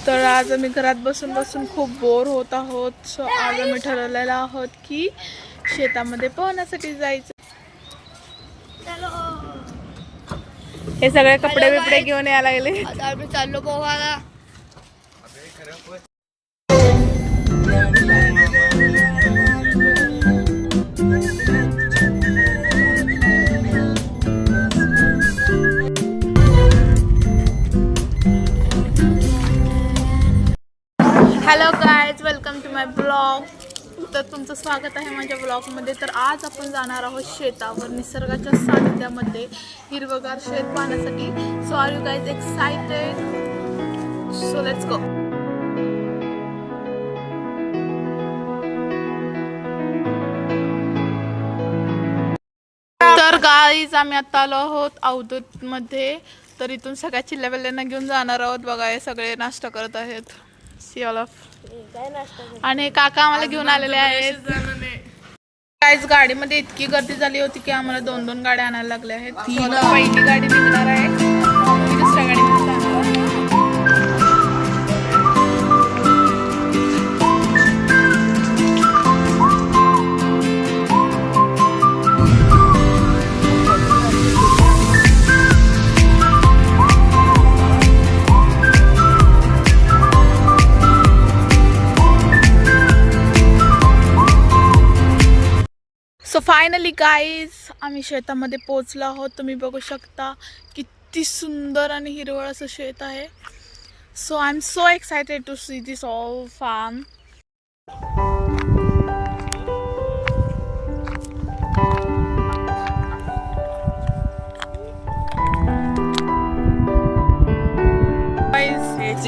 तर आज आम्ही घरात बसून बसून खूप बोर होत आहोत. सो आज आम्ही ठरवलेलं आहोत की शेतामध्ये पोहण्यासाठी जायचं. हे सगळे कपडे बिपडे घेऊन यायला लागले. आता आम्ही चाललो पोहायला. Hello guys, welcome to my blog. तर तुमचं स्वागत आहे माझ्या ब्लॉगमध्ये. तर आज आपण जाणार आहोत शेतावर निसर्गाच्या सानिध्यामध्ये हिरवगार शेत पाहण्यासाठी. So are you guys excited? So let's go. तर गाईज आम्ही आता आलो आहोत अवधूत मध्ये. तर इथून सगळ्या चिल्ल्या बिल्ल्यांना घेऊन जाणार आहोत. बघा हे सगळे नाश्ता करत आहेत. आणि काका आम्हाला घेऊन आलेले आहेत. काहीच गाडीमध्ये इतकी गर्दी झाली होती की आम्हाला 2-2 गाड्या आणायला लागल्या आहेत. पहिली गाडी निघणार आहे, दुसऱ्या गाडीमध्ये जाणार आहे. सो फायनली गाईज आम्ही शेतामध्ये पोहोचलो आहोत. तुम्ही बघू शकता किती सुंदर आणि हिरवळ असं शेत आहे. So I am so excited to see this all farm.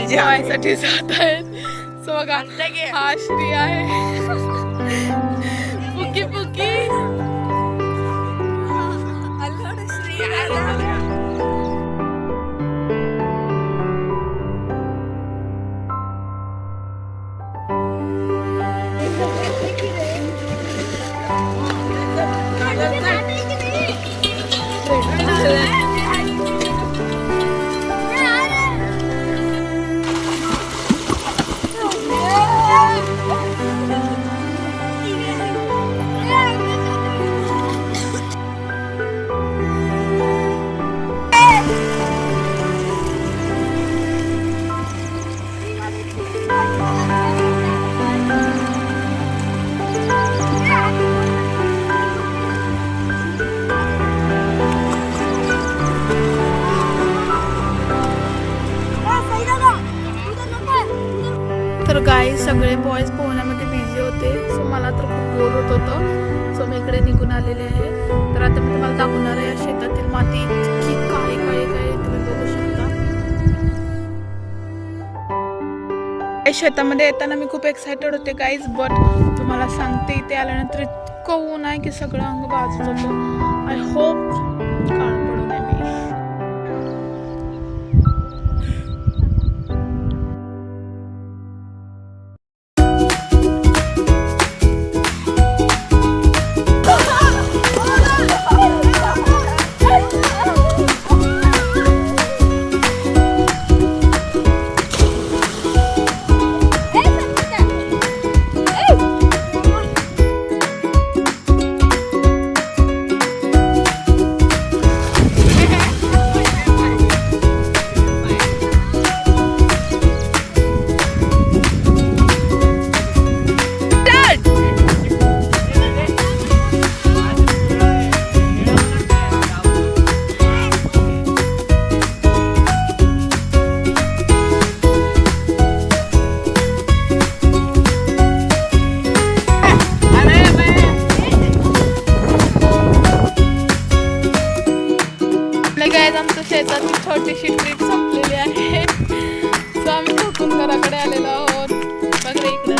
जेवायसाठी जात आहेत. सो बघा हा श्री आहे. पुकी पुकी तर गाईज सगळे बॉयज पोहण्यामध्ये बिझी होते. सो मला तर खूप बोर होत होतं. सो मी इकडे निघून आलेले आहे. तर आता मी तुम्हाला दाखवणार आहे या शेतातील माती इतकी काळी काळी काळी तुम्ही बघू शकता. शेतामध्ये येताना मी खूप एक्सायटेड होते गाईज. बट तुम्हाला सांगते इथे आल्यानंतर इतकं ऊन आहे की सगळं अंग भाजत होतं. आय होप काळ पडू नये मी. आमच्या शेताची छोटीशी ट्रिप संपलेली आहे. सो आम्ही थकून घराकडे आलेलो आहोत. बघा इकडे